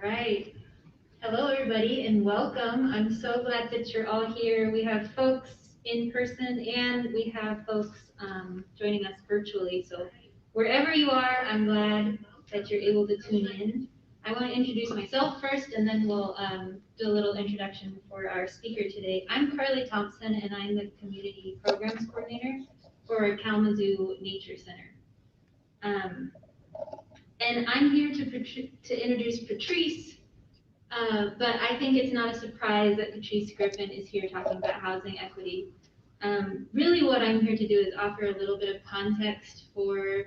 right. Hello, everybody, and welcome. I'm so glad that you're all here. We have folks in person and we have folks joining us virtually. So wherever you are, I'm glad that you're able to tune in. I want to introduce myself first, and then we'll do a little introduction for our speaker today. I'm Carly Thompson, and I'm the Community Programs Coordinator for Kalamazoo Nature Center. And I'm here to introduce Patrese, but I think it's not a surprise that Patrese Griffin is here talking about housing equity. Really what I'm here to do is offer a little bit of context for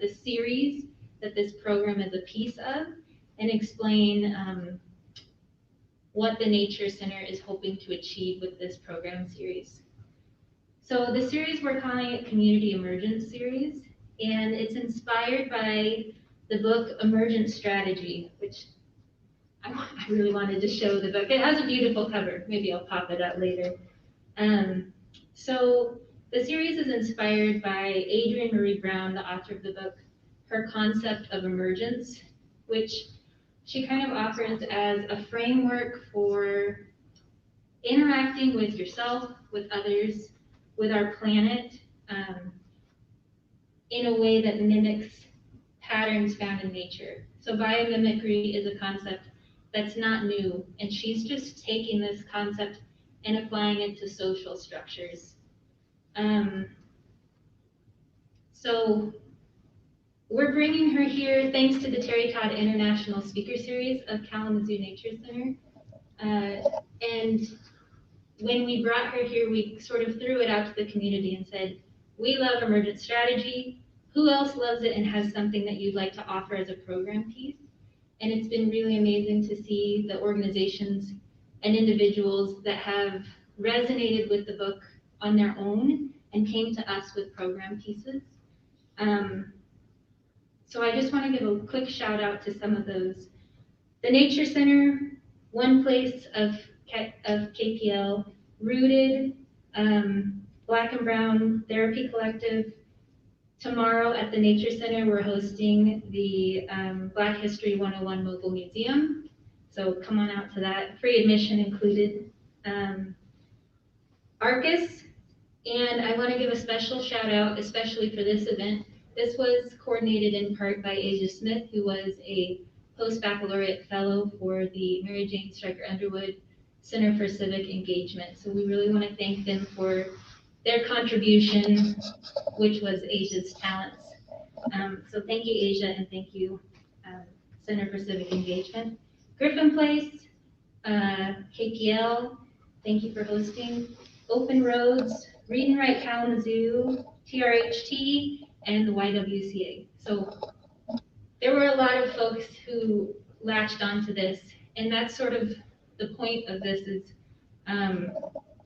the series that this program is a piece of, and explain what the Nature Center is hoping to achieve with this program series. So the series, we're calling it Community Emergence Series, and it's inspired by the book Emergence Strategy, which I really wanted to show the book. It has a beautiful cover. Maybe I'll pop it up later. So the series is inspired by Adrienne Maree Brown, the author of the book, her concept of emergence, which she kind of offers as a framework for interacting with yourself, with others, with our planet, in a way that mimics patterns found in nature. So biomimicry is a concept that's not new, and she's just taking this concept and applying it to social structures. So we're bringing her here thanks to the Terry Todd International Speaker Series of Kalamazoo Nature Center. And when we brought her here, we sort of threw it out to the community and said, we love emergent strategy. Who else loves it and has something that you'd like to offer as a program piece? And it's been really amazing to see the organizations and individuals that have resonated with the book on their own and came to us with program pieces. So I just want to give a quick shout out to some of those. The Nature Center, One Place of KPL, Rooted, Black and Brown Therapy Collective. Tomorrow at the Nature Center, we're hosting the Black History 101 Mobile Museum. So come on out to that, free admission included. Arcus, and I want to give a special shout out, especially for this event. This was coordinated in part by Asia Smith, who was a post-baccalaureate fellow for the Mary Jane Stryker Underwood Center for Civic Engagement. So we really want to thank them for their contribution, which was Asia's talents. So thank you, Asia, and thank you, Center for Civic Engagement. Griffin Place, KPL, thank you for hosting. Open Roads, Read and Write Kalamazoo, TRHT, and the YWCA. So there were a lot of folks who latched onto this, and that's sort of the point of this is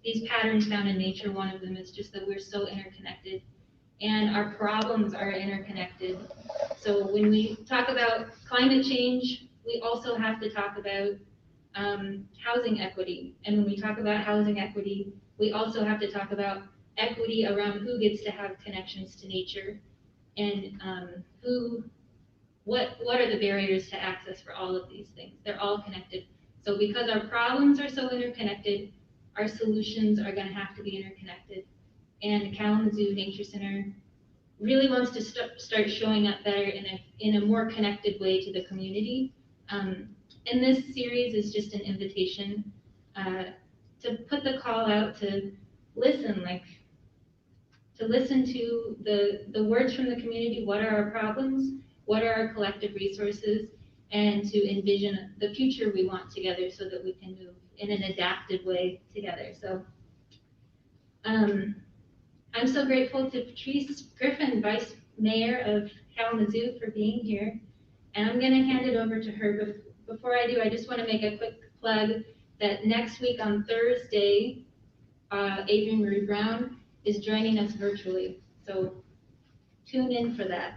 these patterns found in nature. One of them is just that we're so interconnected, and our problems are interconnected. So when we talk about climate change, we also have to talk about housing equity. And when we talk about housing equity, we also have to talk about equity around who gets to have connections to nature, and what are the barriers to access for all of these things. They're all connected. So because our problems are so interconnected, our solutions are going to have to be interconnected. And Kalamazoo Nature Center really wants to start showing up better in a more connected way to the community. And this series is just an invitation to put the call out to listen, to listen to the words from the community. What are our problems? What are our collective resources? And to envision the future we want together so that we can move in an adaptive way together. So I'm so grateful to Patrese Griffin, Vice Mayor of Kalamazoo, for being here. And I'm going to hand it over to her. Before I do, I just want to make a quick plug that next week on Thursday, Adrienne Maree Brown is joining us virtually. So tune in for that.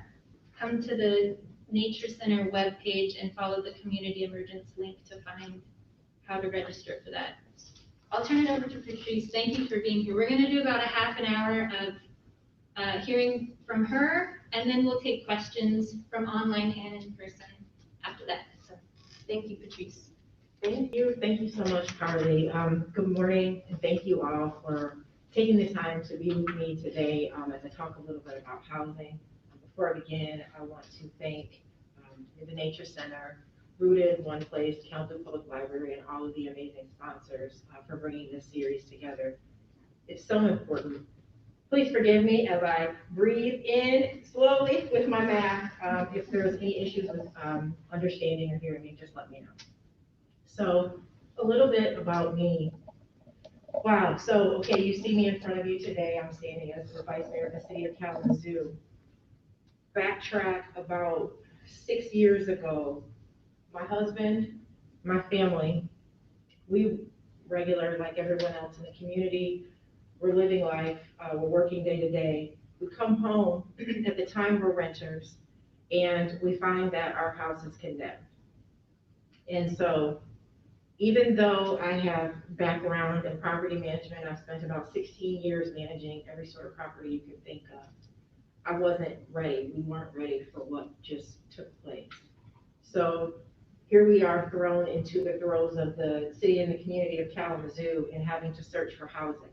Come to the Nature Center webpage and follow the Community Emergence link to find how to register for that. I'll turn it over to Patrese. Thank you for being here. We're going to do about a half an hour of hearing from her, and then we'll take questions from online and in person after that. So Thank you, Patrese. Thank you. Thank you so much, Carly. Good morning, and thank you all for taking the time to be with me today as I talk a little bit about housing. Before I begin, I want to thank the Nature Center, Rooted, One Place, Kalamazoo Public Library, and all of the amazing sponsors for bringing this series together. It's so important. Please forgive me as I breathe in slowly with my mask. If there's any issues with understanding or hearing me, just let me know. So a little bit about me. Wow, so, okay, you see me in front of you today. I'm standing as the Vice Mayor of the City of Kalamazoo. Backtrack about 6 years ago, my husband, my family, we regular like everyone else in the community, we're living life, we're working day to day. We come home, at the time we're renters, and we find that our house is condemned. And so, even though I have background in property management, I've spent about 16 years managing every sort of property you could think of. I wasn't ready. We weren't ready for what just took place. So here we are thrown into the throes of the city and the community of Kalamazoo and having to search for housing.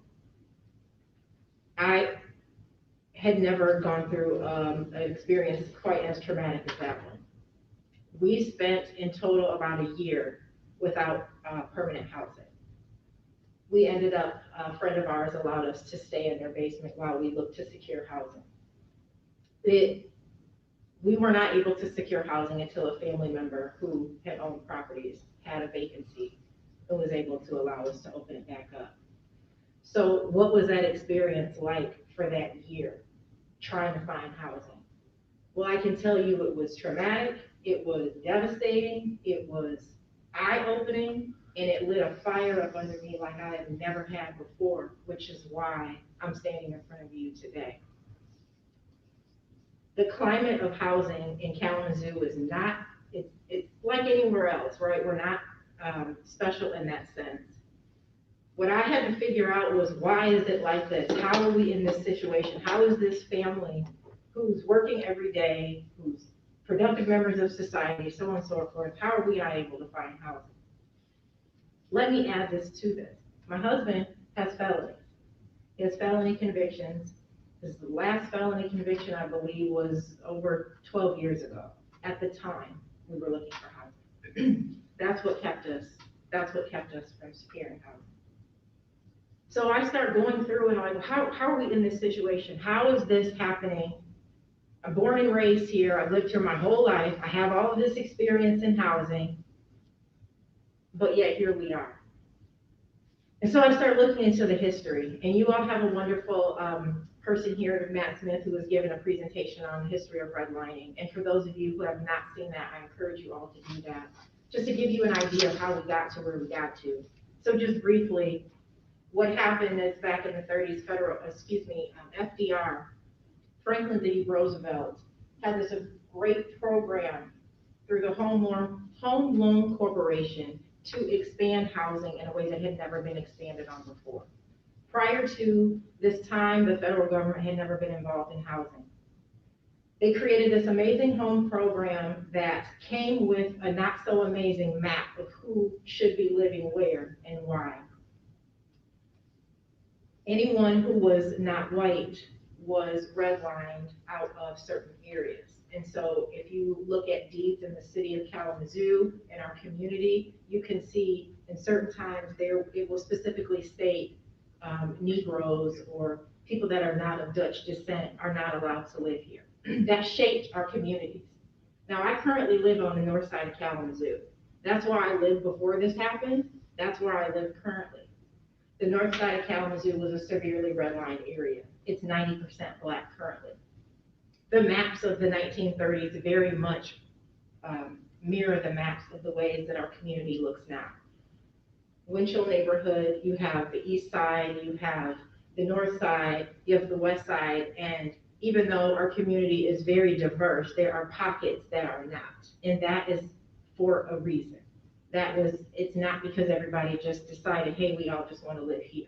I had never gone through an experience quite as traumatic as that one. We spent in total about a year without permanent housing. We ended up, a friend of ours allowed us to stay in their basement while we looked to secure housing. We were not able to secure housing until a family member who had owned properties had a vacancy and was able to allow us to open it back up. So what was that experience like for that year, trying to find housing? Well, I can tell you it was traumatic, it was devastating, it was eye-opening, and it lit a fire up under me like I had never had before, which is why I'm standing in front of you today. The climate of housing in Kalamazoo is not, it's like anywhere else, right? We're not special in that sense. What I had to figure out was, why is it like this? How are we in this situation? How is this family who's working every day, who's productive members of society, so on and so forth, how are we not able to find housing? Let me add this to this. My husband has felonies. He has felony convictions. His last felony conviction, I believe, was over 12 years ago. At the time, we were looking for housing. That's what kept us from securing housing. So I start going through and I'm like, how are we in this situation? How is this happening? I'm born and raised here. I've lived here my whole life. I have all of this experience in housing, but yet here we are. And so I start looking into the history, and you all have a wonderful person here, Matt Smith, who has given a presentation on the history of redlining. And for those of you who have not seen that, I encourage you all to do that, just to give you an idea of how we got to where we got to. So just briefly, what happened is back in the 30s, FDR, Franklin D. Roosevelt, had this great program through the Home Loan Corporation to expand housing in a way that had never been expanded on before. Prior to this time, the federal government had never been involved in housing. They created this amazing home program that came with a not so amazing map of who should be living where and why. Anyone who was not white was redlined out of certain areas. And so if you look at deeds in the city of Kalamazoo, in our community, you can see in certain times there, it will specifically state Negroes or people that are not of Dutch descent are not allowed to live here. That shaped our communities. Now, I currently live on the north side of Kalamazoo. That's where I lived before this happened. That's where I live currently. The north side of Kalamazoo was a severely redlined area. It's 90% black currently. The maps of the 1930s very much mirror the maps of the ways that our community looks now. Winchell neighborhood, you have the east side, you have the north side, you have the west side, and even though our community is very diverse, there are pockets that are not, and that is for a reason. It's not because everybody just decided, hey, we all just want to live here.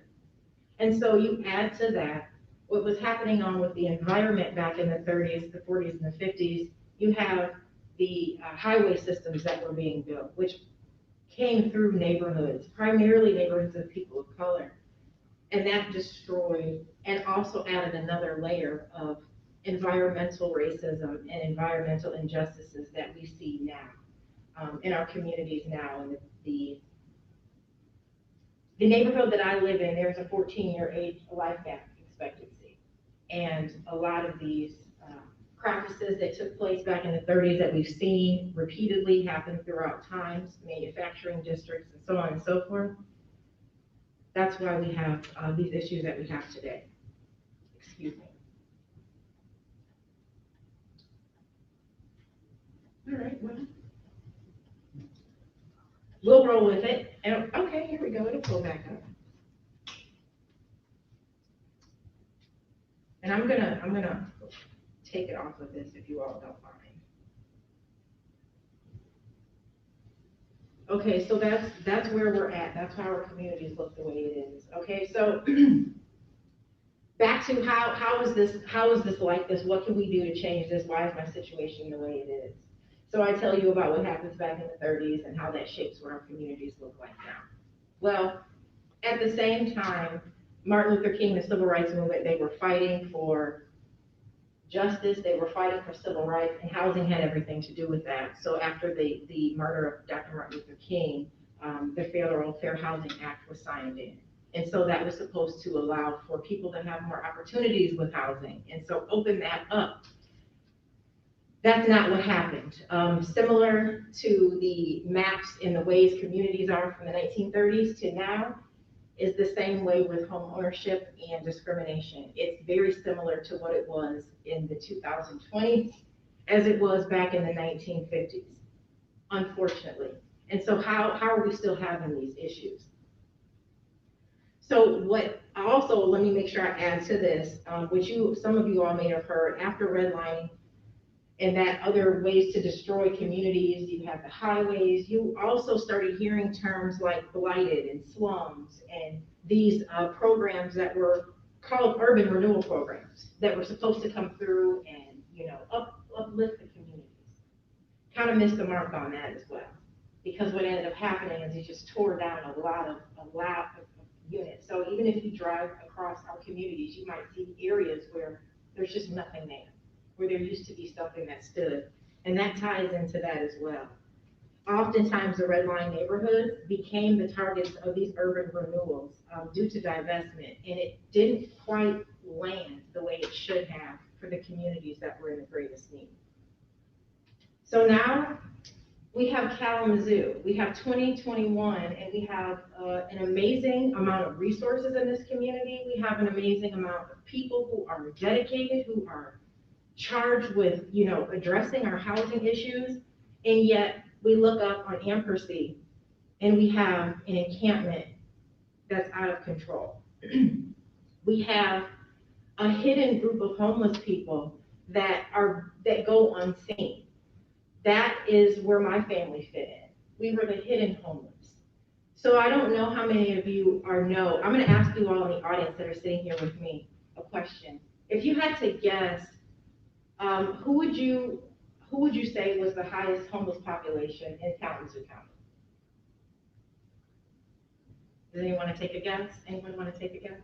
And so you add to that what was happening on with the environment back in the 30s, the 40s, and the 50s. You have the highway systems that were being built, which came through neighborhoods, primarily neighborhoods of people of color. And that destroyed and also added another layer of environmental racism and environmental injustices that we see now in our communities now. And the neighborhood that I live in, there's a 14-year age life expectancy. And a lot of these practices that took place back in the 30s that we've seen repeatedly happen throughout times, manufacturing districts and so on and so forth. That's why we have these issues that we have today. Excuse me. All right, well, we'll roll with it. And, okay, here we go, it'll pull back up. And I'm gonna take it off of this if you all don't mind. Okay, so that's where we're at. That's how our communities look the way it is. Okay, so back to how is this like this? What can we do to change this? Why is my situation the way it is? So I tell you about what happens back in the 30s and how that shapes what our communities look like now. Well, at the same time, Martin Luther King, the civil rights movement, they were fighting for justice, they were fighting for civil rights, and housing had everything to do with that. So after the murder of Dr. Martin Luther King, the Federal Fair Housing Act was signed in. And so that was supposed to allow for people to have more opportunities with housing, and so open that up. That's not what happened. Similar to the maps in the ways communities are from the 1930s to now, is the same way with home ownership and discrimination. It's very similar to what it was in the 2020s as it was back in the 1950s, unfortunately. And so how are we still having these issues? So what also, let me make sure I add to this, which some of you all may have heard, after redlining and that other ways to destroy communities, you have the highways, you also started hearing terms like blighted and slums and these programs that were called urban renewal programs that were supposed to come through and, uplift the communities. Kind of missed the mark on that as well, because what ended up happening is it just tore down a lot of units. So even if you drive across our communities, you might see areas where there's just nothing there, where there used to be something that stood, and that ties into that as well. Oftentimes, the redline neighborhoods became the targets of these urban renewals due to divestment, and it didn't quite land the way it should have for the communities that were in the greatest need. So now we have Kalamazoo. We have 2021, and we have an amazing amount of resources in this community. We have an amazing amount of people who are dedicated, who are charged with, addressing our housing issues, and yet we look up on Ampersand and we have an encampment that's out of control. We have a hidden group of homeless people that go unseen. That is where my family fit in. We were the hidden homeless. So I don't know how many of you know. I'm going to ask you all in the audience that are sitting here with me a question. If you had to guess, who would you say was the highest homeless population in Kalamazoo County? Does anyone want to take a guess? Anyone want to take a guess?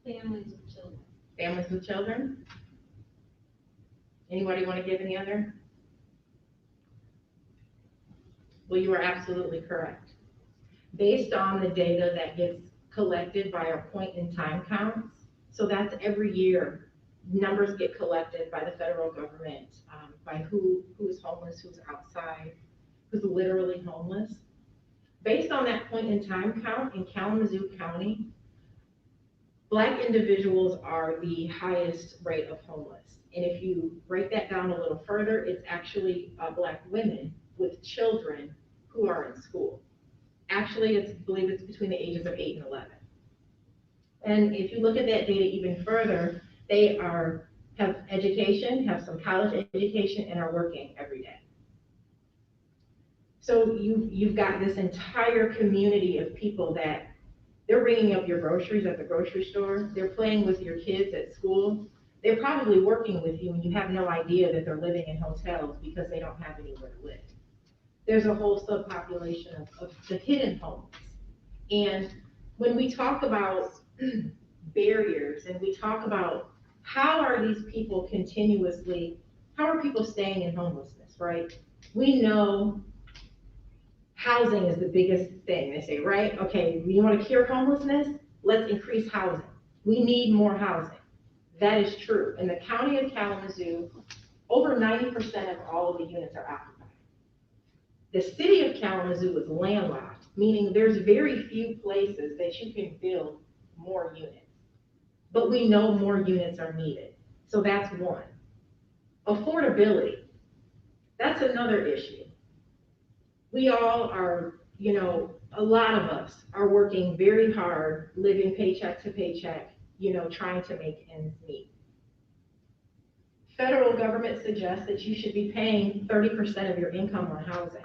Families with children. Families with children? Anybody want to give any other? Well, you are absolutely correct. Based on the data that gets collected by our point-in-time counts, so that's every year, numbers get collected by the federal government, by who is homeless, who's outside, who's literally homeless. Based on that point-in-time count in Kalamazoo County, Black individuals are the highest rate of homeless. And if you break that down a little further, it's actually Black women with children who are in school. Actually, I believe it's between the ages of 8 and 11. And if you look at that data even further, they have education, have some college education, and are working every day. So you've got this entire community of people that they're ringing up your groceries at the grocery store. They're playing with your kids at school. They're probably working with you and you have no idea that they're living in hotels because they don't have anywhere to live. There's a whole subpopulation of the hidden homeless. And when we talk about barriers and we talk about how are these people how are people staying in homelessness, right? We know housing is the biggest thing. They say, right? Okay, you want to cure homelessness? Let's increase housing. We need more housing. That is true. In the county of Kalamazoo, over 90% of all of the units are occupied. The city of Kalamazoo is landlocked, meaning there's very few places that you can build more units. But we know more units are needed. So that's one. Affordability. That's another issue. We all are, a lot of us are working very hard, living paycheck to paycheck, trying to make ends meet. Federal government suggests that you should be paying 30% of your income on housing.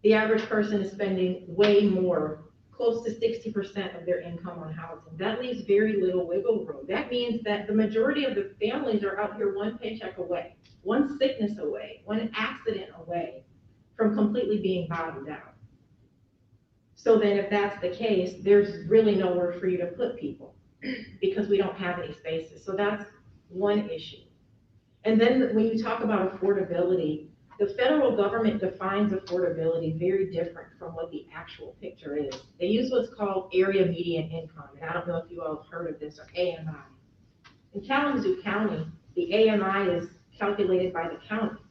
The average person is spending way more, close to 60% of their income on housing. That leaves very little wiggle room. That means that the majority of the families are out here one paycheck away, one sickness away, one accident away from completely being bottomed out. So then if that's the case, there's really nowhere for you to put people because we don't have any spaces. So that's one issue. And then when you talk about affordability, the federal government defines affordability very different from what the actual picture is. They use what's called area median income, and I don't know if you all have heard of this, or AMI. In Kalamazoo County, the AMI is calculated by the county.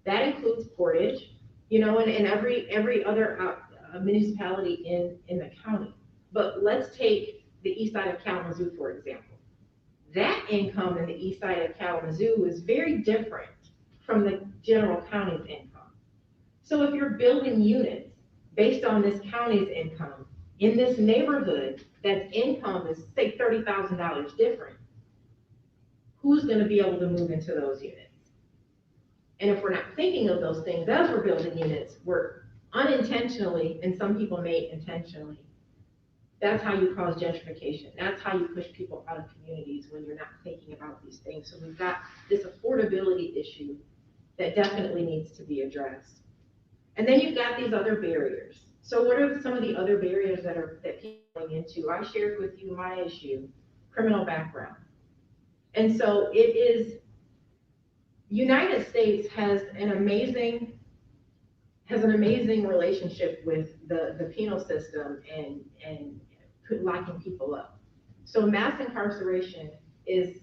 That includes Portage, and every other municipality in the county. But let's take the east side of Kalamazoo, for example. That income in the east side of Kalamazoo is very different from the general county's income. So if you're building units based on this county's income in this neighborhood that's income is, say, $30,000 different, who's going to be able to move into those units? And if we're not thinking of those things as we're building units, we're unintentionally, and some people may intentionally, that's how you cause gentrification. That's how you push people out of communities when you're not thinking about these things. So we've got this affordability issue that definitely needs to be addressed. And then you've got these other barriers. So what are some of the other barriers that people are going into? I shared with you my issue, criminal background. And so it is, United States has an amazing relationship with the penal system and locking people up. So mass incarceration is,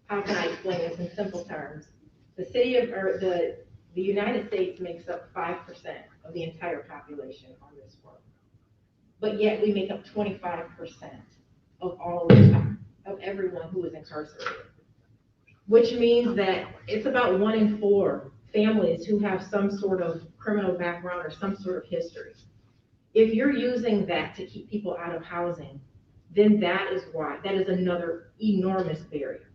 how can I explain this in simple terms? The United States makes up 5% of the entire population on this world. But yet we make up 25% of of everyone who is incarcerated. Which means that it's about 1 in 4 families who have some sort of criminal background or some sort of history. If you're using that to keep people out of housing, then that is another enormous barrier.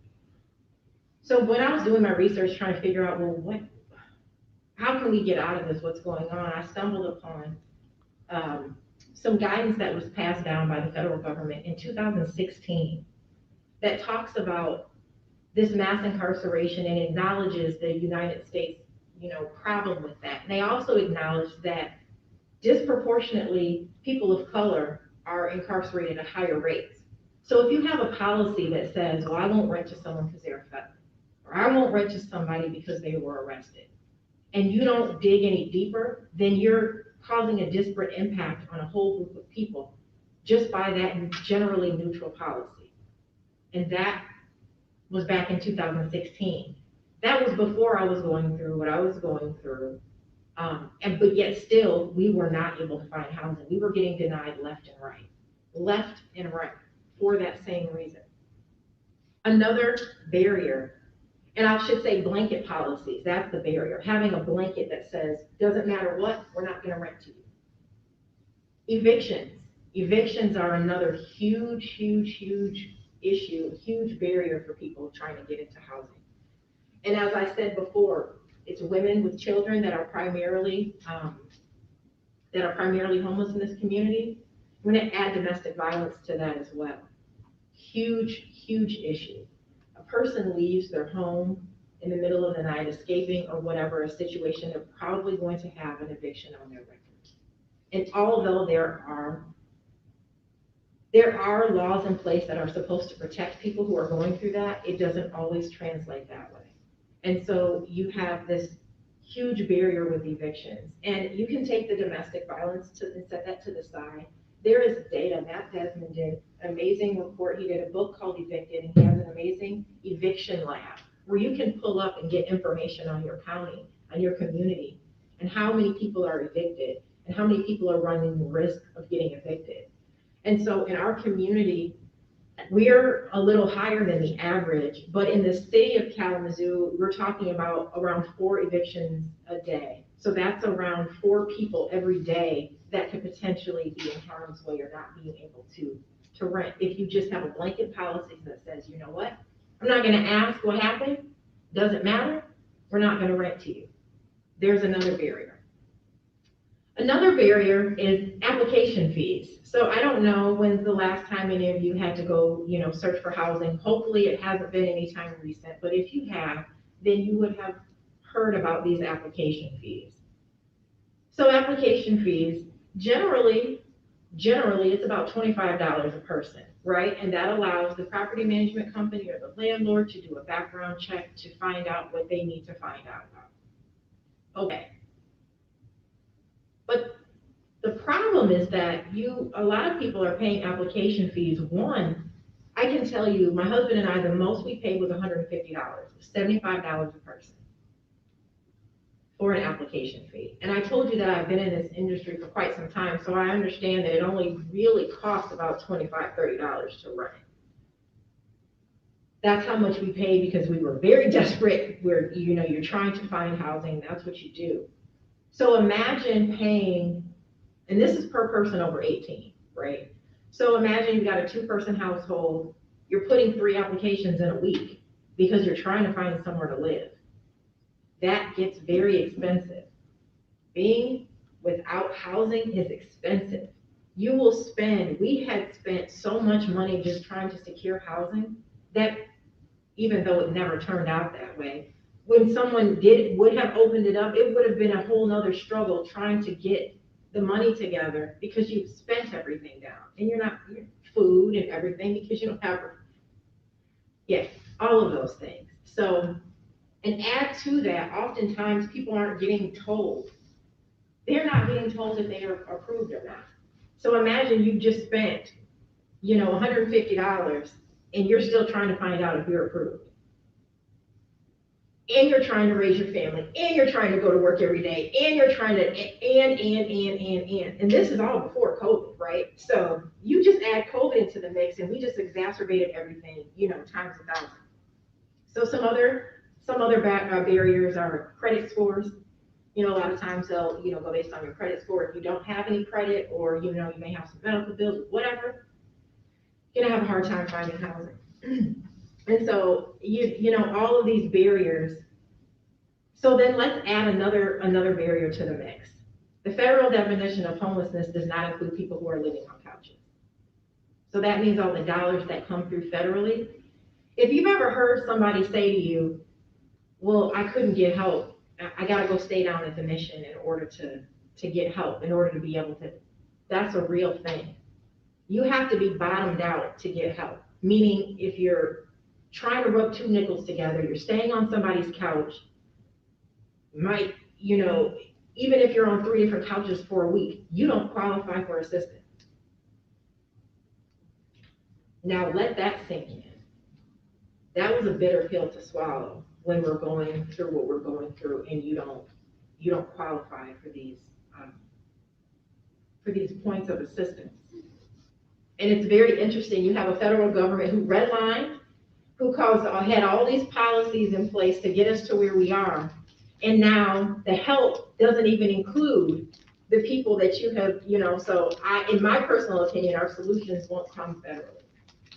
So when I was doing my research trying to figure out, how can we get out of this, what's going on, I stumbled upon some guidance that was passed down by the federal government in 2016 that talks about this mass incarceration and acknowledges the United States, problem with that. And they also acknowledge that disproportionately people of color are incarcerated at higher rates. So if you have a policy that says, well, I won't rent to someone because they're a felon, or I won't rent to somebody because they were arrested, and you don't dig any deeper, then you're causing a disparate impact on a whole group of people just by that generally neutral policy. And that was back in 2016. That was before I was going through what I was going through. But yet still, we were not able to find housing. We were getting denied left and right for that same reason. Another barrier, and I should say blanket policies, that's the barrier. Having a blanket that says, doesn't matter what, we're not gonna rent to you. Evictions. Evictions are another huge issue, huge barrier for people trying to get into housing. And as I said before, it's women with children that are primarily homeless in this community. We're gonna add domestic violence to that as well. huge issue. A person leaves their home in the middle of the night, escaping or whatever a situation, they're probably going to have an eviction on their record. And although there are laws in place that are supposed to protect people who are going through that, it doesn't always translate that way. And so you have this huge barrier with evictions. And you can take the domestic violence and set that to the side. There is data. Matt Desmond did an amazing report. He did a book called Evicted, and he has an amazing eviction lab where you can pull up and get information on your county, on your community, and how many people are evicted and how many people are running the risk of getting evicted. And so in our community, we're a little higher than the average, but in the city of Kalamazoo, we're talking about around 4 evictions a day. So that's around 4 people every day that could potentially be in harm's way or not being able to rent. If you just have a blanket policy that says, you know what, I'm not gonna ask what happened, doesn't matter, we're not gonna rent to you. There's another barrier. Another barrier is application fees. So I don't know when's the last time any of you had to go, search for housing. Hopefully it hasn't been any time recent, but if you have, then you would have heard about these application fees. So application fees, generally it's about $25 a person, right? And that allows the property management company or the landlord to do a background check to find out what they need to find out about. Okay. But the problem is that a lot of people are paying application fees. One, I can tell you, my husband and I, the most we paid was $150, $75 a person for an application fee. And I told you that I've been in this industry for quite some time, so I understand that it only really costs about $25, $30 to rent. That's how much we paid because we were very desperate. You're trying to find housing, that's what you do. So imagine paying, and this is per person over 18, right? So imagine you've got a 2-person household, you're putting 3 applications in a week because you're trying to find somewhere to live. That gets very expensive. Being without housing is expensive. We had spent so much money just trying to secure housing that even though it never turned out that way, when someone would have opened it up, it would have been a whole nother struggle trying to get the money together because you've spent everything down and you're food and everything because you don't have, all of those things. So, and add to that, oftentimes people aren't getting told. They're not getting told if they are approved or not. So imagine you just spent, $150 and you're still trying to find out if you're approved. And you're trying to raise your family, and you're trying to go to work every day, and you're trying to, and this is all before COVID, right? So you just add COVID into the mix, and we just exacerbated everything, times 1,000. So some other barriers are credit scores. A lot of times they'll, go based on your credit score. If you don't have any credit, or, you may have some medical bills, whatever, you're gonna have a hard time finding housing. And so, all of these barriers. So then let's add another barrier to the mix. The federal definition of homelessness does not include people who are living on couches. So that means all the dollars that come through federally. If you've ever heard somebody say to you, well, I couldn't get help. I gotta go stay down at the mission in order to get help, in order to be able to, that's a real thing. You have to be bottomed out to get help. Meaning if you're trying to rub 2 nickels together, you're staying on somebody's couch, even if you're on 3 different couches for a week, you don't qualify for assistance. Now let that sink in. That was a bitter pill to swallow when we're going through what we're going through, and you don't qualify for these points of assistance. And it's very interesting. You have a federal government who redlined, who had all these policies in place to get us to where we are. And now the help doesn't even include the people that you have, so in my personal opinion, our solutions won't come federally.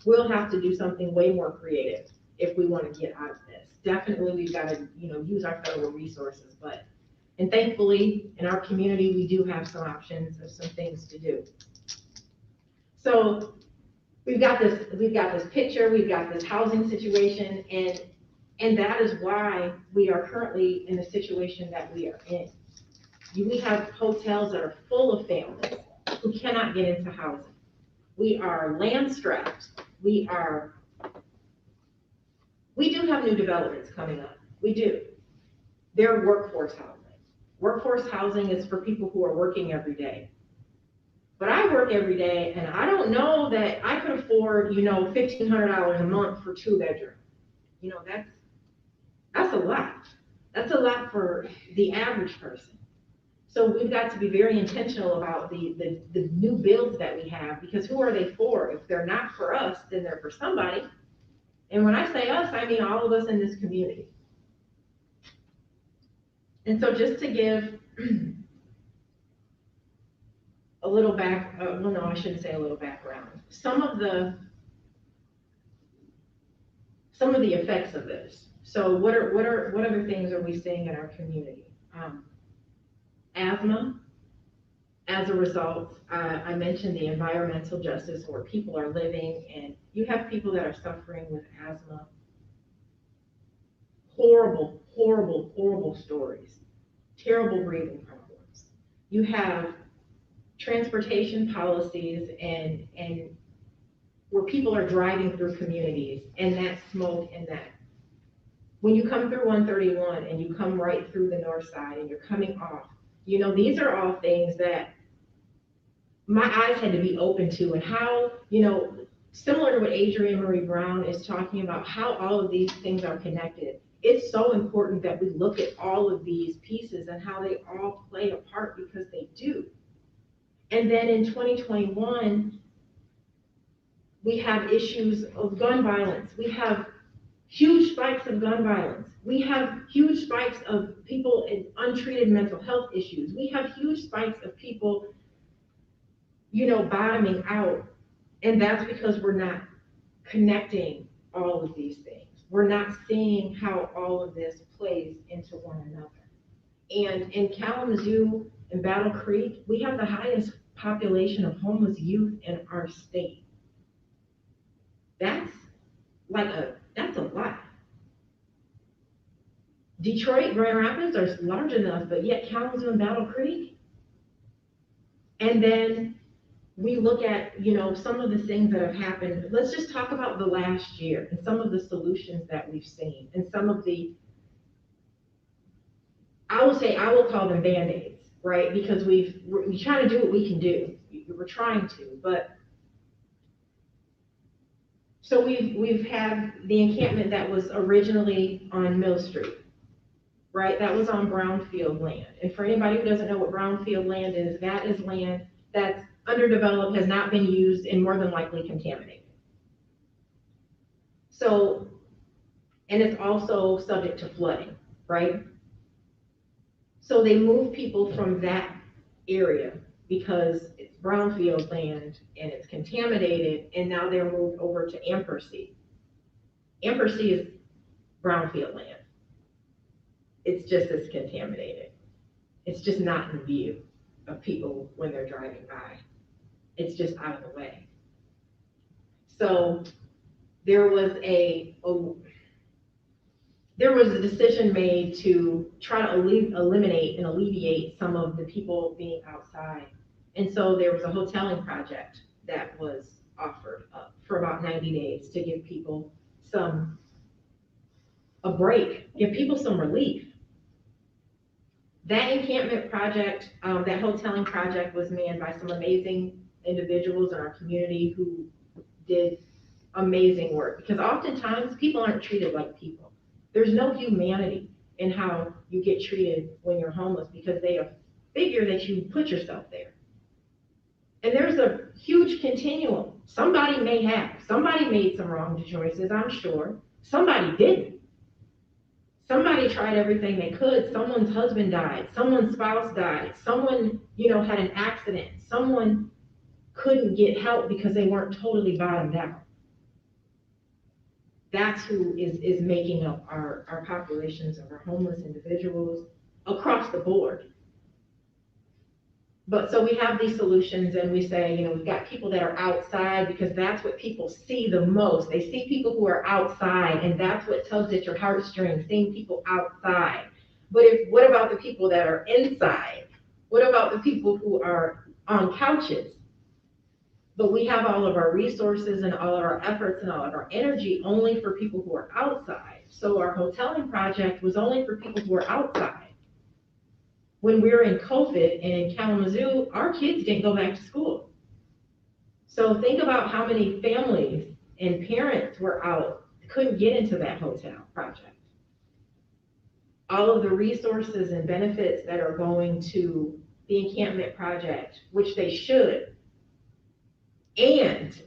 We'll have to do something way more creative if we want to get out of this. Definitely we've got to, use our federal resources, and thankfully in our community, we do have some options of some things to do. So we've got this picture, we've got this housing situation, and that is why we are currently in the situation that we are in. We have hotels that are full of families who cannot get into housing. We are land strapped. We do have new developments coming up. We do. They're workforce housing. Workforce housing is for people who are working every day. But I work every day, and I don't know that I could afford, $1,500 a month for 2-bedroom. That's a lot. That's a lot for the average person. So we've got to be very intentional about the new builds that we have, because who are they for? If they're not for us, then they're for somebody. And when I say us, I mean all of us in this community. And so just to give a little I shouldn't say a little background. Some of the effects of this. So what other things are we seeing in our community? Asthma. As a result, I mentioned the environmental justice where people are living, and you have people that are suffering with asthma. Horrible, horrible, horrible stories. Terrible breathing problems. You have transportation policies and where people are driving through communities, and that smoke and that. When you come through 131 and you come right through the north side and you're coming off, these are all things that my eyes had to be open to, and how, similar to what Adrienne Maree Brown is talking about, how all of these things are connected. It's so important that we look at all of these pieces and how they all play a part, because they do. And then in 2021, we have issues of gun violence. We have huge spikes of gun violence. We have huge spikes of people in untreated mental health issues. We have huge spikes of people, bottoming out. And that's because we're not connecting all of these things. We're not seeing how all of this plays into one another. And in Kalamazoo and Battle Creek, we have the highest population of homeless youth in our state. That's a lot. Detroit, Grand Rapids are large enough, but yet Kalamazoo and Battle Creek. And then we look at, some of the things that have happened. Let's just talk about the last year and some of the solutions that we've seen, and some of the, I will call them Band-Aids, right? Because we try to do what we can do. We're trying to, but so we've had the encampment that was originally on Mill Street, right? That was on brownfield land. And for anybody who doesn't know what brownfield land is, that is land that's underdeveloped, has not been used, and more than likely contaminated. So, and it's also subject to flooding, right? So they move people from that area because it's brownfield land and it's contaminated, and now they're moved over to Ampersea. Ampersea is brownfield land. It's just as contaminated. It's just not in view of people when they're driving by. It's just out of the way. So there was a decision made to try to eliminate and alleviate some of the people being outside. And so there was a hoteling project that was offered up for about 90 days to give people a break, give people some relief. That encampment project, that hoteling project, was manned by some amazing individuals in our community who did amazing work, because oftentimes people aren't treated like people. There's no humanity in how you get treated when you're homeless, because they figure that you put yourself there. And there's a huge continuum. Somebody made some wrong choices, I'm sure. Somebody didn't. Somebody tried everything they could. Someone's husband died. Someone's spouse died. Someone, had an accident. Someone couldn't get help because they weren't totally bottomed out. That's who is making up our populations of our homeless individuals across the board. But so we have these solutions and we say, you know, we've got people that are outside because that's what people see the most. They see people who are outside and that's what tugs at your heartstrings, seeing people outside. But what about the people that are inside? What about the people who are on couches? But we have all of our resources and all of our efforts and all of our energy only for people who are outside. So our hoteling project was only for people who are outside. When we were in COVID and in Kalamazoo, our kids didn't go back to school. So think about how many families and parents were out, couldn't get into that hotel project. All of the resources and benefits that are going to the encampment project, which they should. And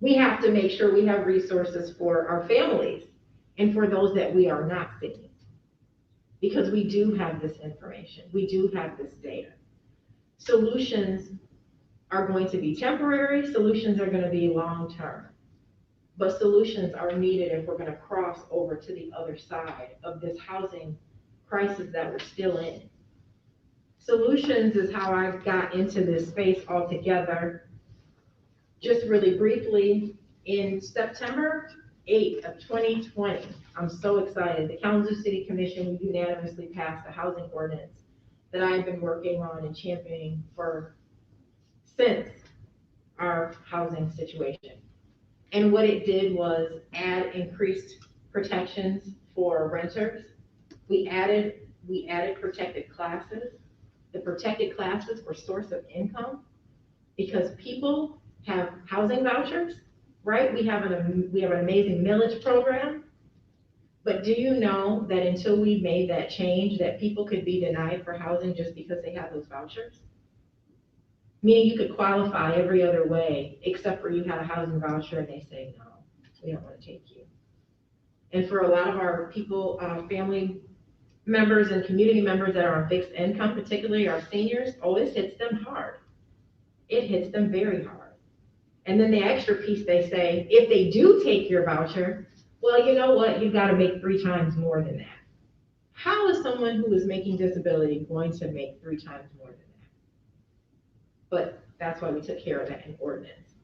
we have to make sure we have resources for our families and for those that we are not seeing. Because we do have this information, we do have this data. Solutions are going to be temporary, solutions are going to be long-term. But solutions are needed if we're going to cross over to the other side of this housing crisis that we're still in. Solutions is how I got into this space altogether. Just really briefly, in September 8th of 2020, I'm so excited. The Kalamazoo City Commission unanimously passed a housing ordinance that I've been working on and championing since our housing situation. And what it did was add increased protections for renters. We added protected classes. The protected classes were source of income because people have housing vouchers, right? We have an amazing millage program. But do you know that until we made that change, that people could be denied for housing just because they have those vouchers? Meaning you could qualify every other way, except for you had a housing voucher and they say, no, we don't want to take you. And for a lot of our people, family members and community members that are on fixed income, particularly our seniors, it hits them hard. It hits them very hard. And then the extra piece they say, if they do take your voucher, well, you know what? You've got to make 3 times more than that. How is someone who is making disability going to make 3 times more than that? But that's why we took care of that in ordinance.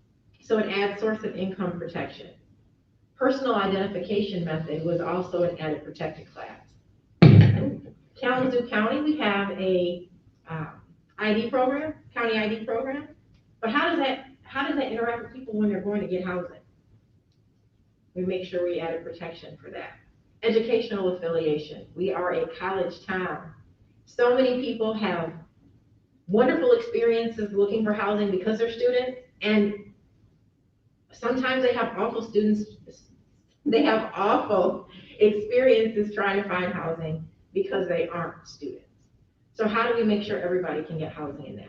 So it adds source of income protection. Personal identification method was also an added protected class. In Kalamazoo County, we have a ID program, county ID program. But how does that interact with people when they're going to get housing? We make sure we added protection for that. Educational affiliation. We are a college town. So many people have wonderful experiences looking for housing because they're students, and sometimes they have awful experiences trying to find housing because they aren't students. So how do we make sure everybody can get housing in that?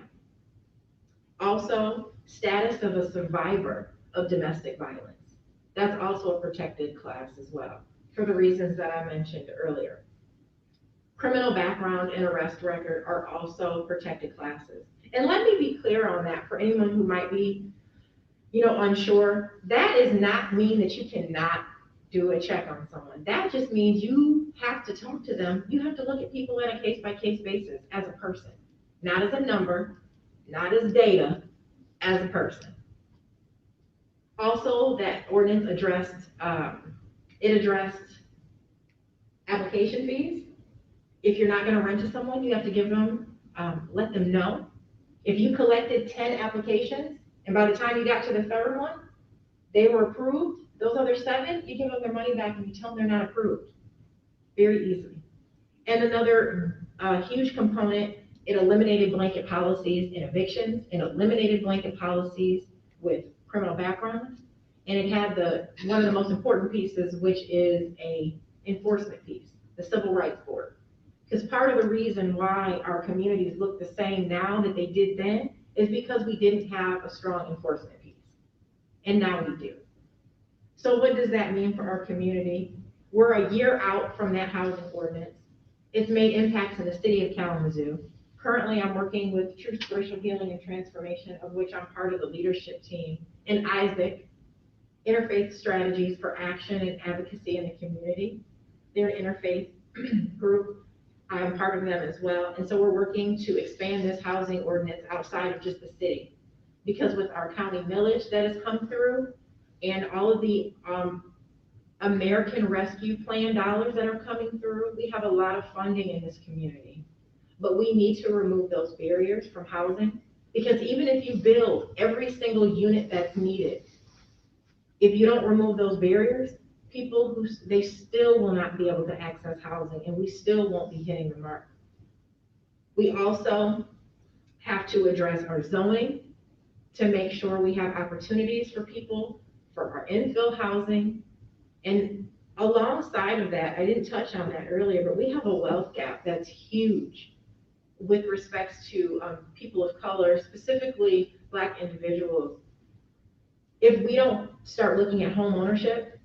Also, status of a survivor of domestic violence. That's also a protected class as well, for the reasons that I mentioned earlier. Criminal background and arrest record are also protected classes. And let me be clear on that for anyone who might be, unsure. That does not mean that you cannot do a check on someone. That just means you have to talk to them. You have to look at people on a case-by-case basis as a person, not as a number, not as data, as a person. Also, that ordinance addressed application fees. If you're not going to rent to someone, you have to give them, let them know. If you collected 10 applications, and by the time you got to the 3rd one, they were approved, those other 7, you give them their money back and you tell them they're not approved. Very easily. And another huge component, it eliminated blanket policies in evictions, and eliminated blanket policies with criminal backgrounds. And it had one of the most important pieces, which is a enforcement piece, the Civil Rights Board. Because part of the reason why our communities look the same now that they did then is because we didn't have a strong enforcement piece. And now we do. So what does that mean for our community? We're a year out from that housing ordinance. It's made impacts in the city of Kalamazoo. Currently, I'm working with Truth, Racial Healing, and Transformation, of which I'm part of the leadership team, and Isaac, Interfaith Strategies for Action and Advocacy in the Community. They're an interfaith group. I'm part of them as well. And so we're working to expand this housing ordinance outside of just the city. Because with our county millage that has come through and all of the American Rescue Plan dollars that are coming through, we have a lot of funding in this community. But we need to remove those barriers from housing, because even if you build every single unit that's needed, if you don't remove those barriers, they still will not be able to access housing, and we still won't be hitting the mark. We also have to address our zoning to make sure we have opportunities for people for our infill housing. And alongside of that, I didn't touch on that earlier, but we have a wealth gap that's huge with respects to people of color, specifically Black individuals. If we don't start looking at home ownership,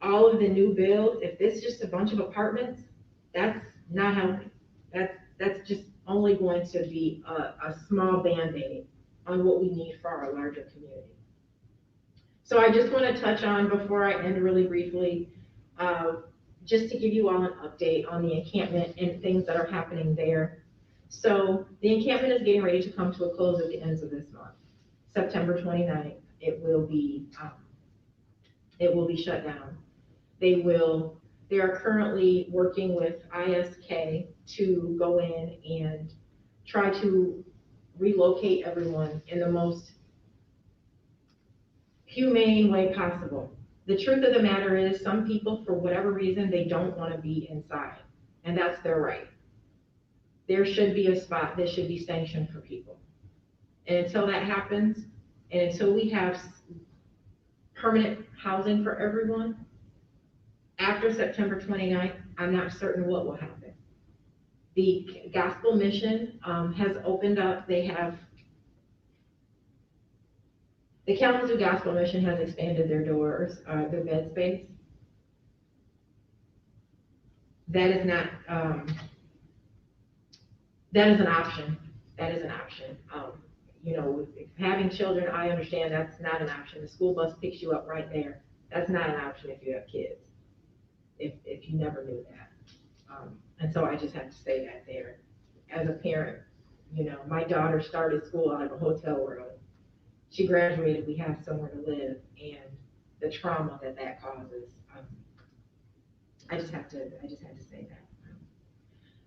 all of the new builds, if it's just a bunch of apartments, that's not healthy. That's just only going to be a small Band-Aid on what we need for our larger community. So I just want to touch on, before I end really briefly, just to give you all an update on the encampment and things that are happening there. So the encampment is getting ready to come to a close at the end of this month, September 29th. It will be shut down. They are currently working with ISK to go in and try to relocate everyone in the most humane way possible. The truth of the matter is, some people, for whatever reason, they don't want to be inside, and that's their right. There should be a spot that should be sanctioned for people. And until that happens, and until we have permanent housing for everyone, after September 29th, I'm not certain what will happen. The Gospel Mission has opened up. The Kalamazoo Gospel Mission has expanded their doors, their bed space. That is not, that is an option. That is an option. You know, having children, I understand that's not an option. The school bus picks you up right there. That's not an option if you have kids, if you never knew that. And so I just have to say that there. As a parent, you know, my daughter started school out of a hotel room. She graduated, we have somewhere to live, and the trauma that causes. I just had to say that.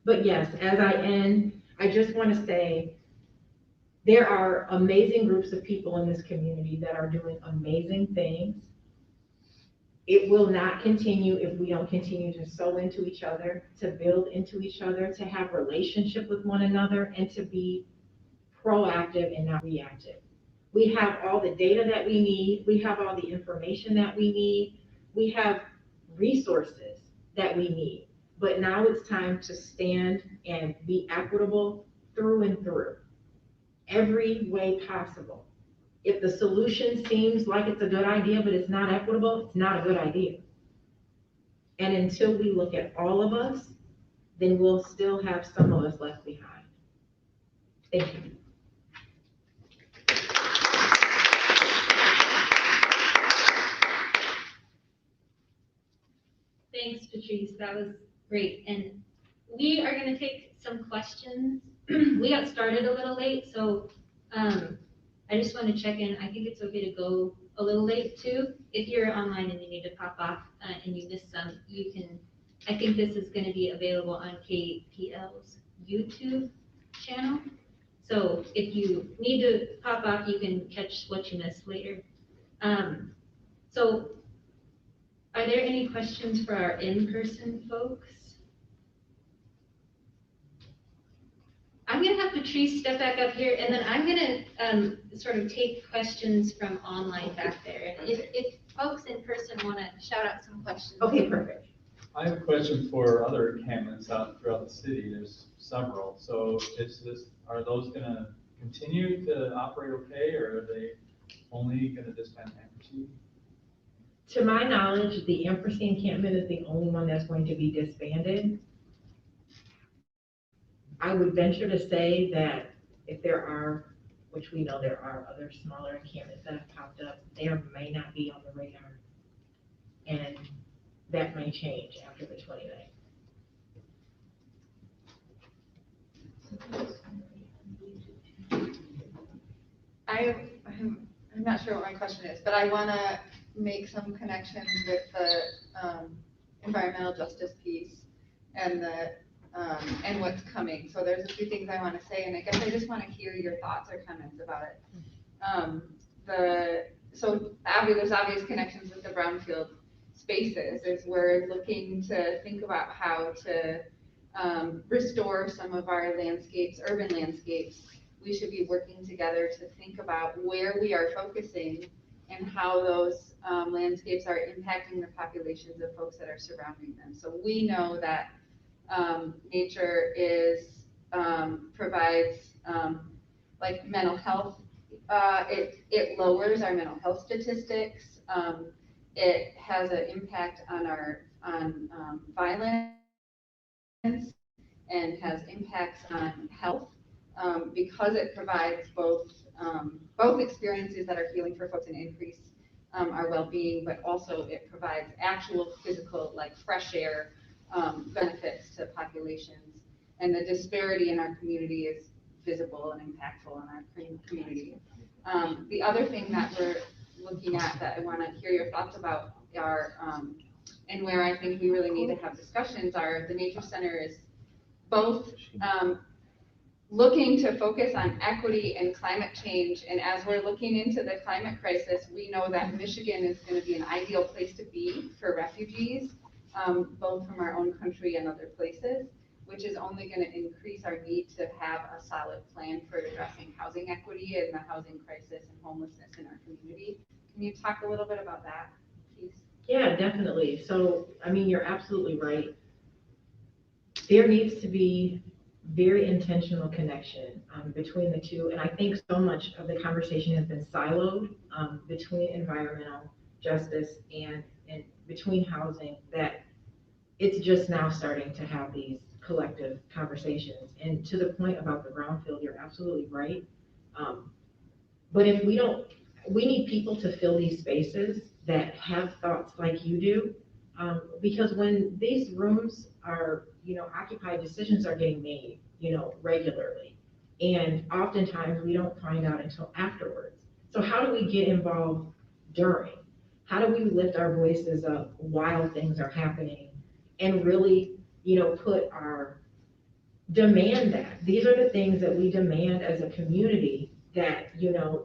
But yes, as I end, I just want to say there are amazing groups of people in this community that are doing amazing things. It will not continue if we don't continue to sow into each other, to build into each other, to have relationship with one another, and to be proactive and not reactive. We have all the data that we need. We have all the information that we need. We have resources that we need. But now it's time to stand and be equitable through and through, every way possible. If the solution seems like it's a good idea, but it's not equitable, it's not a good idea. And until we look at all of us, then we'll still have some of us left behind. Thank you. Thanks, Patrese. That was great. And we are going to take some questions. We got started a little late, so I just want to check in. I think it's okay to go a little late too. If you're online and you need to pop off and you missed some, you can. I think this is going to be available on KPL's YouTube channel. So if you need to pop off, you can catch what you missed later. So are there any questions for our in-person folks? I'm going to have Patrese step back up here, and then I'm going to sort of take questions from online back there. And if folks in person want to shout out some questions. Okay, perfect. I have a question for other encampments out throughout the city. There's several. So are those going to continue to operate okay, or are they only going to disband Ampersand? To my knowledge, the Ampersand encampment is the only one that's going to be disbanded. I would venture to say that if there are, which we know there are other smaller encampments that have popped up, they may not be on the radar. And that may change after the 29th. I'm not sure what my question is, but I want to make some connections with the environmental justice piece and the and what's coming. So there's a few things I want to say, and I guess I just want to hear your thoughts or comments about it. There's obvious connections with the brownfield spaces. We're looking to think about how to restore some of our landscapes, urban landscapes. We should be working together to think about where we are focusing and how those landscapes are impacting the populations of folks that are surrounding them. So we know that nature provides like mental health. It lowers our mental health statistics. It has an impact on violence and has impacts on health. Because it provides both experiences that are healing for folks and increase our well-being, but also it provides actual physical, like fresh air benefits to populations. And the disparity in our community is visible and impactful in our community. The other thing that we're looking at that I want to hear your thoughts about are, and where I think we really need to have discussions are, the Nature Center is both looking to focus on equity and climate change. And as we're looking into the climate crisis, we know that Michigan is going to be an ideal place to be for refugees, both from our own country and other places, which is only going to increase our need to have a solid plan for addressing housing equity and the housing crisis and homelessness in our community. Can you talk a little bit about that, please? Yeah, definitely. So, I mean, you're absolutely right. There needs to be very intentional connection between the two. And I think so much of the conversation has been siloed between environmental justice and between housing, that it's just now starting to have these collective conversations. And to the point about the brownfield, you're absolutely right. But if we need people to fill these spaces that have thoughts like you do, because when these rooms are, occupied, decisions are getting made, regularly. And oftentimes we don't find out until afterwards. So how do we get involved during? How do we lift our voices up while things are happening and really, demand that? These are the things that we demand as a community, that,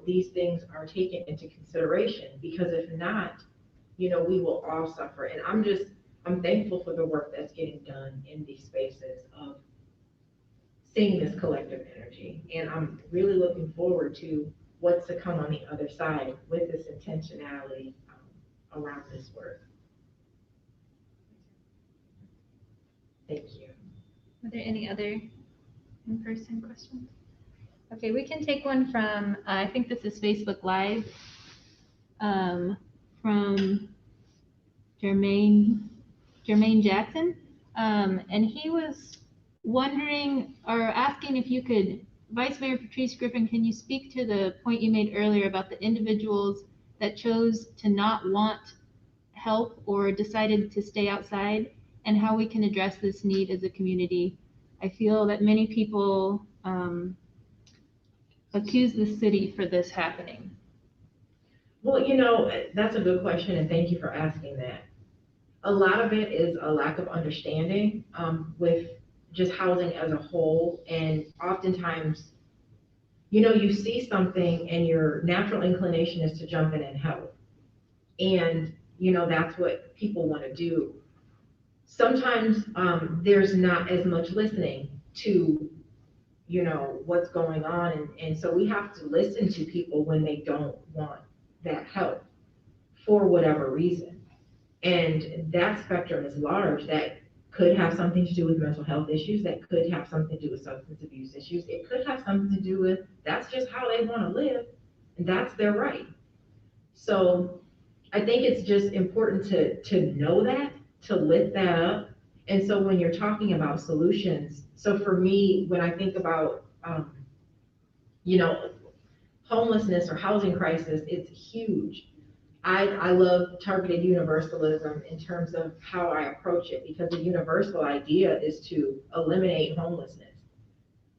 these things are taken into consideration, because if not, we will all suffer. And I'm thankful for the work that's getting done in these spaces of seeing this collective energy. And I'm really looking forward to what's to come on the other side with this intentionality around this work. Thank you. Are there any other in-person questions? Okay, we can take one from, I think this is Facebook Live, from Jermaine Jackson. And he was wondering or asking if you could, Vice Mayor Patrese Griffin, can you speak to the point you made earlier about the individuals that chose to not want help or decided to stay outside, and how we can address this need as a community? I feel that many people accuse the city for this happening. Well, that's a good question, and thank you for asking that. A lot of it is a lack of understanding with just housing as a whole. And oftentimes, you see something and your natural inclination is to jump in and help. And, that's what people want to do. Sometimes there's not as much listening to, what's going on. And so we have to listen to people when they don't want that help for whatever reason. And that spectrum is large. That could have something to do with mental health issues. That could have something to do with substance abuse issues. It could have something to do with, that's just how they want to live, and that's their right. So I think it's just important to know that, to lift that up. And so when you're talking about solutions, so for me, when I think about, homelessness or housing crisis, it's huge. I love targeted universalism in terms of how I approach it, because the universal idea is to eliminate homelessness.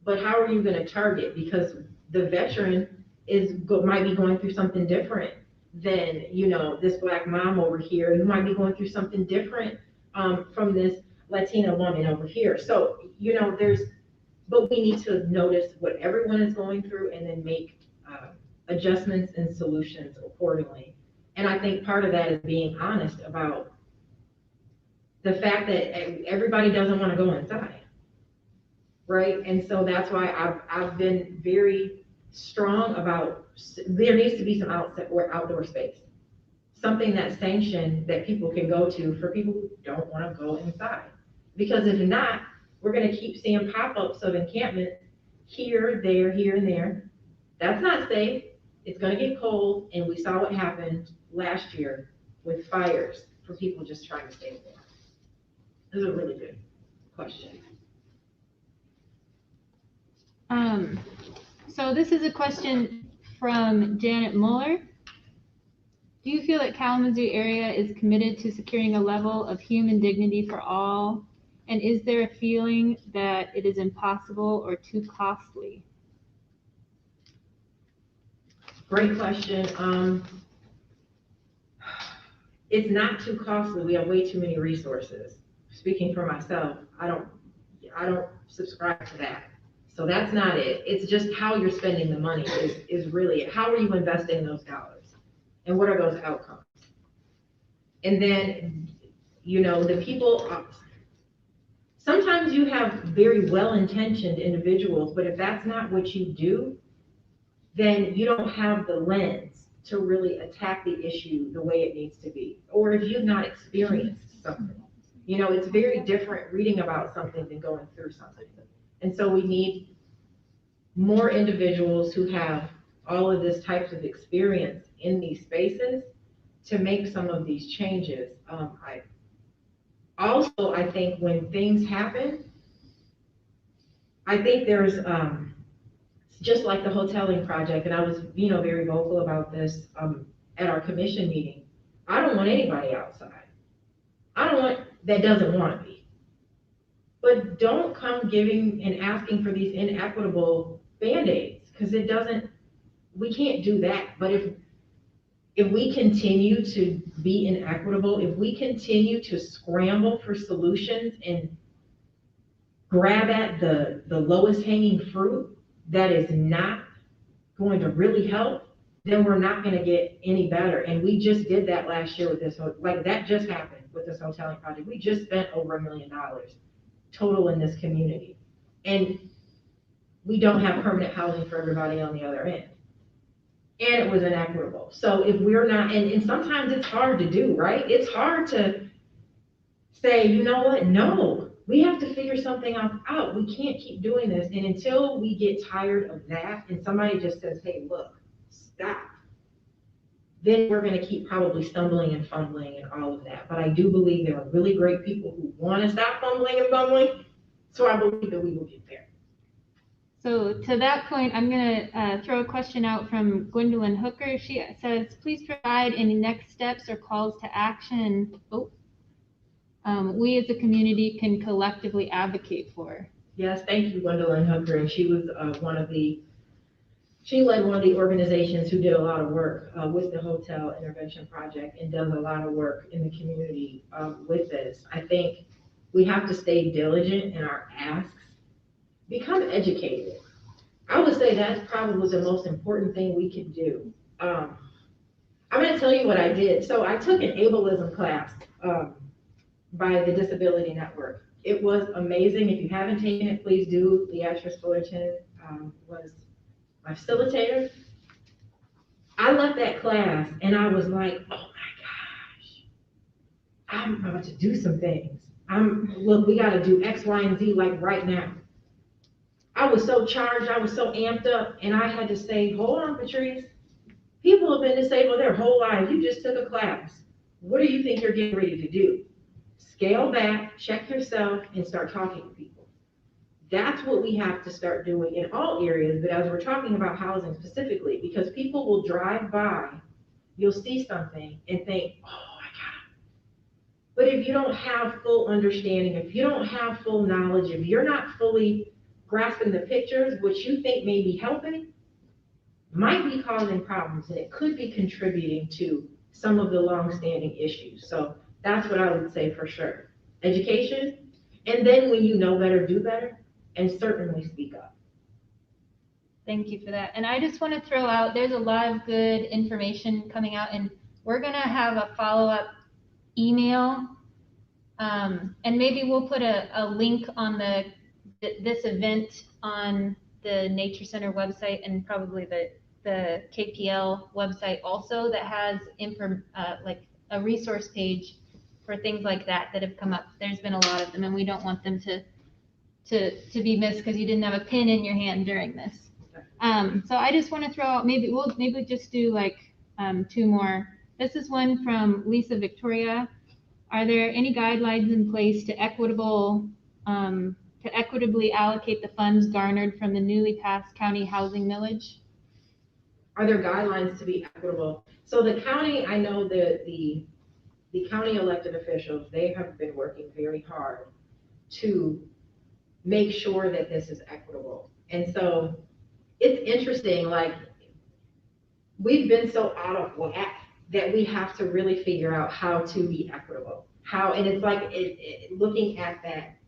but how are you gonna target? Because the veteran might be going through something different than, you know, this Black mom over here, who might be going through something different from this Latina woman over here. So, you know, but we need to notice what everyone is going through and then make adjustments and solutions accordingly. And I think part of that is being honest about the fact that everybody doesn't want to go inside, right? And so that's why I've been very strong about, there needs to be some outdoor space, something that's sanctioned that people can go to for people who don't want to go inside. Because if not, we're going to keep seeing pop-ups of encampment here, there, and there. That's not safe. It's going to get cold, and we saw what happened last year with fires for people just trying to stay warm. This is a really good question. So this is a question from Janet Mueller. Do you feel that Kalamazoo area is committed to securing a level of human dignity for all? And is there a feeling that it is impossible or too costly? Great question. It's not too costly. We have way too many resources. Speaking for myself, I don't subscribe to that. So that's not it. It's just how you're spending the money is really it. How are you investing those dollars? And what are those outcomes? And then, you know, the people, sometimes you have very well-intentioned individuals, but if that's not what you do, then you don't have the lens to really attack the issue the way it needs to be. Or if you've not experienced something, you know, it's very different reading about something than going through something. And so we need more individuals who have all of this types of experience in these spaces to make some of these changes. I think when things happen, I think there's, just like the hoteling project, and I was, you know, very vocal about this at our commission meeting. I don't want anybody outside. I don't want that doesn't want to be. But don't come giving and asking for these inequitable Band-Aids, because we can't do that. But if we continue to be inequitable, if we continue to scramble for solutions and grab at the lowest hanging fruit that is not going to really help, then we're not going to get any better. And we just did that last year with this, like that just happened with this hoteling project. We just spent over $1 million total in this community. And we don't have permanent housing for everybody on the other end. And it was inequitable. So if we're not, and sometimes it's hard to do, right? It's hard to say, you know what? No, we have to figure something out. We can't keep doing this. And until we get tired of that and somebody just says, hey, look, stop, then we're going to keep probably stumbling and fumbling and all of that. But I do believe there are really great people who want to stop fumbling and bumbling. So I believe that we will get there. So to that point, I'm going to throw a question out from Gwendolyn Hooker. She says, please provide any next steps or calls to action we as a community can collectively advocate for. Yes, thank you, Gwendolyn Hooker. And she was she led one of the organizations who did a lot of work with the Hotel Intervention Project and does a lot of work in the community with this. I think we have to stay diligent in our asks, become educated. I would say that's probably the most important thing we can do. I'm going to tell you what I did. So I took an ableism class by the Disability Network. It was amazing. If you haven't taken it, please do. Leatrice Fullerton was my facilitator. I left that class and I was like, oh my gosh, I'm about to do some things. Look, we got to do X, Y, and Z like right now. I was so charged, I was so amped up, and I had to say, hold on, Patrese. People have been disabled their whole life. You just took a class. What do you think you're getting ready to do? Scale back, check yourself, and start talking to people. That's what we have to start doing in all areas, but as we're talking about housing specifically, because people will drive by, you'll see something and think, oh my God. But if you don't have full understanding, if you don't have full knowledge, if you're not fully grasping the pictures, what you think may be helping might be causing problems, and it could be contributing to some of the long-standing issues. So that's what I would say for sure. Education, and then when you know better, do better, and certainly speak up. Thank you for that. And I just want to throw out, there's a lot of good information coming out, and we're going to have a follow-up email. And maybe we'll put a link on this event on the Nature Center website, and probably the KPL website also, that has like a resource page for things like that have come up. There's been a lot of them, and we don't want them to be missed because you didn't have a pen in your hand during this. So I just want to throw out, maybe we'll just do like 2 more. This is one from Lisa Victoria. Are there any guidelines in place to equitably allocate the funds garnered from the newly passed county housing millage? Are there guidelines to be equitable? So the county, I know that the county elected officials, they have been working very hard to make sure that this is equitable. And so it's interesting, like, we've been so out of whack that we have to really figure out how to be equitable. And it's like looking at that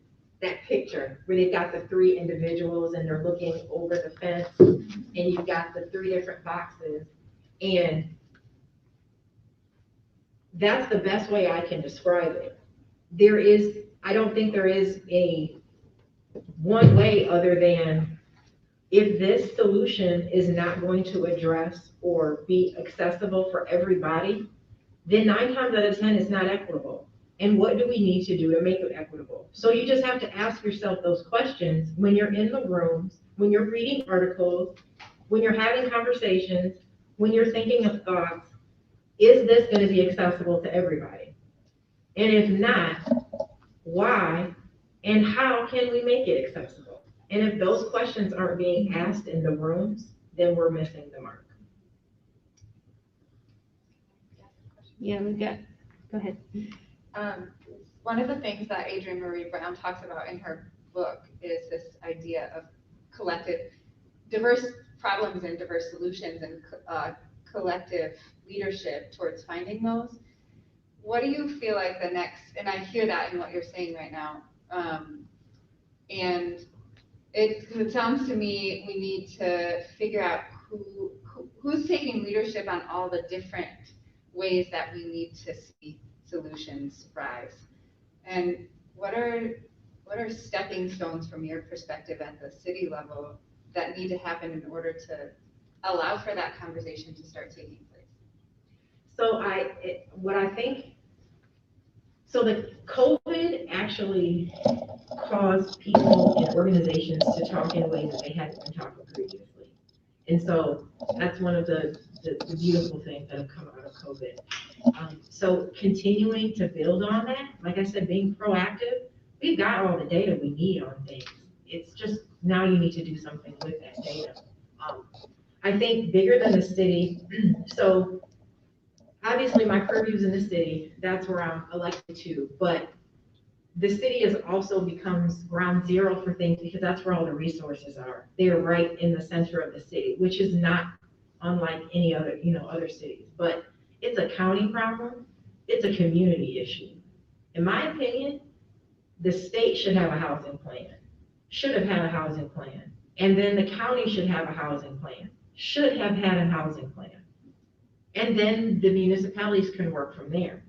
picture where they've got the 3 individuals and they're looking over the fence, and you've got the 3 different boxes, and that's the best way I can describe it. I don't think there is a one way other than, if this solution is not going to address or be accessible for everybody, then 9 times out of 10 it's not equitable. And what do we need to do to make it equitable? So you just have to ask yourself those questions when you're in the rooms, when you're reading articles, when you're having conversations, when you're thinking of thoughts. Is this going to be accessible to everybody? And if not, why and how can we make it accessible? And if those questions aren't being asked in the rooms, then we're missing the mark. Yeah, go ahead. One of the things that Adrienne Marie Brown talks about in her book is this idea of diverse problems and diverse solutions, and collective leadership towards finding those. What do you feel like the next, and I hear that in what you're saying right now, and it sounds to me we need to figure out who's taking leadership on all the different ways that we need to see solutions rise. And what are stepping stones from your perspective at the city level that need to happen in order to allow for that conversation to start taking place? So the COVID actually caused people and organizations to talk in ways that they hadn't been talking previously. And so that's one of the beautiful things that have come out of COVID. So continuing to build on that, like I said, being proactive, we've got all the data we need on things. It's just now you need to do something with that data. I think bigger than the city, so obviously my purview's in the city, that's where I'm elected to, but the city is also becomes ground zero for things because that's where all the resources are. They're right in the center of the city, which is not unlike any other, other cities, but it's a county problem. It's a community issue. In my opinion, the state should have a housing plan, should have had a housing plan. And then the county should have a housing plan, should have had a housing plan. And then the municipalities can work from there.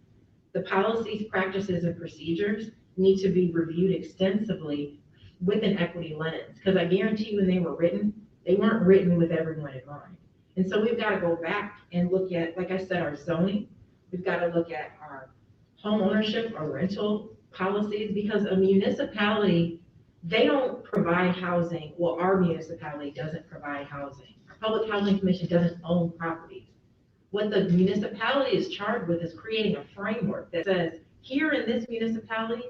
The policies, practices, and procedures need to be reviewed extensively with an equity lens. Because I guarantee you when they were written, they weren't written with everyone in mind. And so we've got to go back and look at, like I said, our zoning. We've got to look at our home ownership, our rental policies, because a municipality, they don't provide housing. Well, our municipality doesn't provide housing. Our Public Housing Commission doesn't own properties. What the municipality is charged with is creating a framework that says, here in this municipality,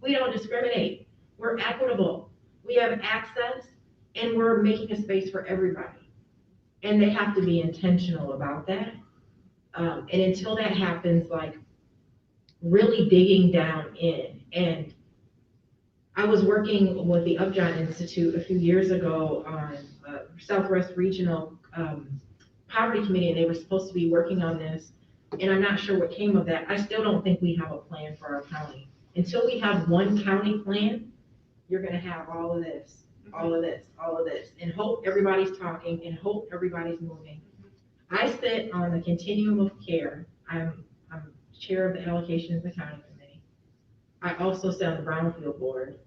we don't discriminate. We're equitable. We have access, and we're making a space for everybody. And they have to be intentional about that. And until that happens, like really digging down in, and I was working with the Upjohn Institute a few years ago on Southwest Regional Poverty Committee, and they were supposed to be working on this, and I'm not sure what came of that. I still don't think we have a plan for our county. Until we have one county plan, you're gonna have all of this, all of this, all of this, and hope everybody's talking and hope everybody's moving. I sit on the continuum of care. I'm chair of the allocations and accounting committee. I also sit on the Brownfield board.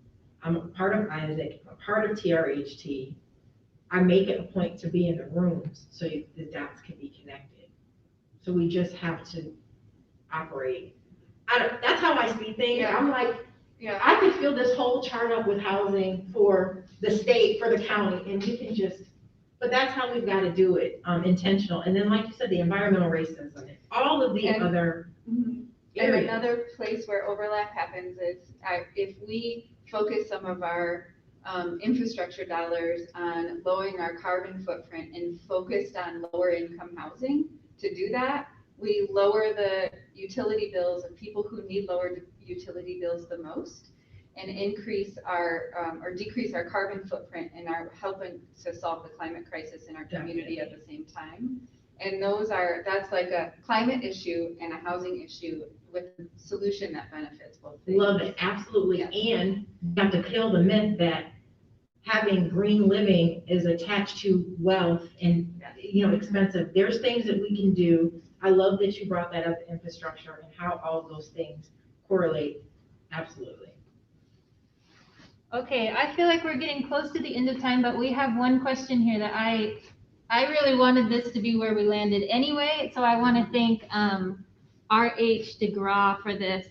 I'm a part of Isaac, a part of TRHT. I make it a point to be in the rooms so the dots can be connected. So we just have to operate. That's how I see things. Yeah. I'm like, Yeah. I could fill this whole chart up with housing for the state, for the county, and we can just, but that's how we've got to do it, intentional. And then, like you said, the environmental racism, and all of the other And areas. another place where overlap happens is if we focus some of our infrastructure dollars on lowering our carbon footprint and focused on lower income housing, to do that, we lower the utility bills of people who need lower utility bills the most, and increase our, or decrease our carbon footprint, and are helping to solve the climate crisis in our community at the same time. And that's like a climate issue and a housing issue with a solution that benefits both things. Love it, absolutely. Yeah. And you have to kill the myth that having green living is attached to wealth and, expensive. There's things that we can do. I love that you brought that up, infrastructure and how all of those things correlate. Absolutely. Okay, I feel like we're getting close to the end of time, but we have one question here that I really wanted this to be where we landed anyway, so I want to thank R.H. DeGraw for this.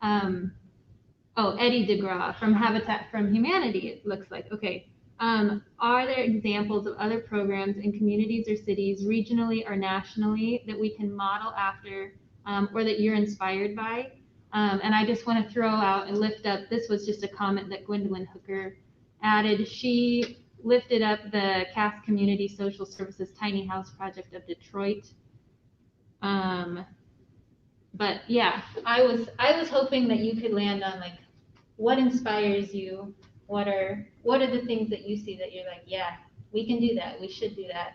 Eddie DeGraw from Habitat for Humanity, it looks like. Okay. Are there examples of other programs in communities or cities, regionally or nationally, that we can model after, or that you're inspired by? And I just want to throw out and lift up, this was just a comment that Gwendolyn Hooker added. She lifted up the Cass Community Social Services Tiny House Project of Detroit. But yeah, I was hoping that you could land on like, what inspires you? What are the things that you see that you're like, yeah, we can do that, we should do that?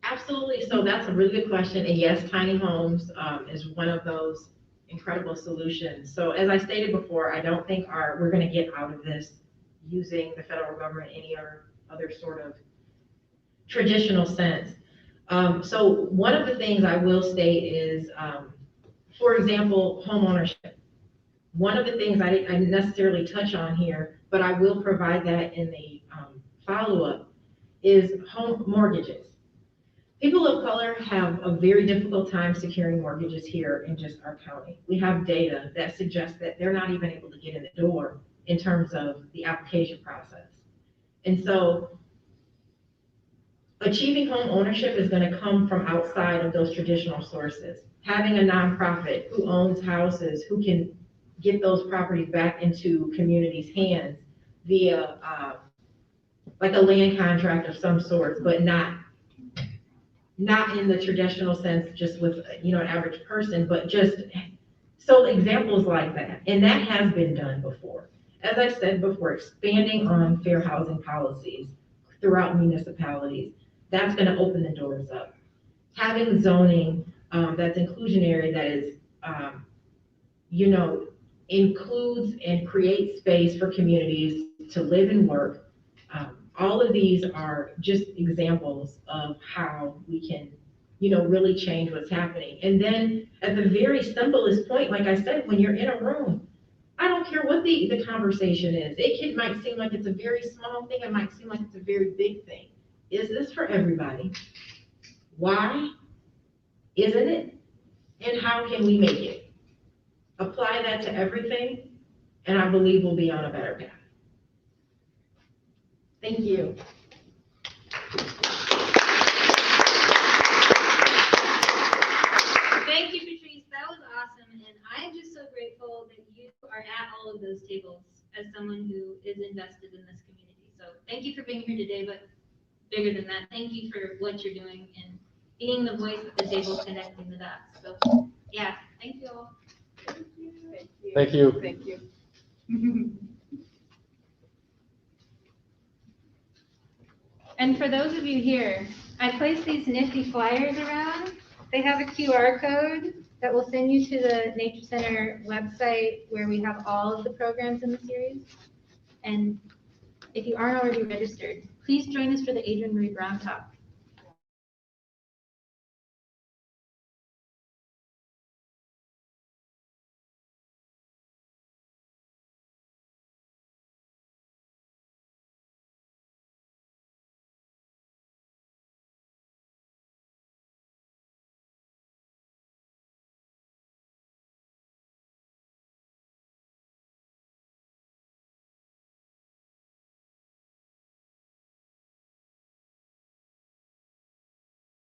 Absolutely. So that's a really good question. And yes, tiny homes is one of those incredible solutions. So as I stated before, I don't think we're going to get out of this using the federal government any other sort of traditional sense. So one of the things I will state is, for example, home ownership. One of the things I didn't necessarily touch on here, but I will provide that in the follow-up, is home mortgages. People of color have a very difficult time securing mortgages here in just our county. We have data that suggests that they're not even able to get in the door in terms of the application process. And so achieving home ownership is going to come from outside of those traditional sources. Having a nonprofit who owns houses, who can get those properties back into communities' hands via like a land contract of some sort, but not in the traditional sense, just with an average person, but just so examples like that. And that has been done before. As I said before, expanding on fair housing policies throughout municipalities, that's going to open the doors up. Having zoning that's inclusionary, that is includes and creates space for communities to live and work. All of these are just examples of how we can, really change what's happening. And then at the very simplest point, like I said, when you're in a room, I don't care what the conversation is. It might seem like it's a very small thing. It might seem like it's a very big thing. Is this for everybody? Why isn't it? And how can we make it? Apply that to everything, and I believe we'll be on a better path. Thank you. Thank you, Patrese, that was awesome, and I'm just so grateful that you are at all of those tables as someone who is invested in this community. So thank you for being here today, but bigger than that, thank you for what you're doing and being the voice at the table, connecting the dots. So yeah, thank you all. Thank you. Thank you. Thank you. And for those of you here, I placed these nifty flyers around. They have a QR code that will send you to the Nature Center website where we have all of the programs in the series. And if you aren't already registered, please join us for the Adrienne Marie Brown Talk.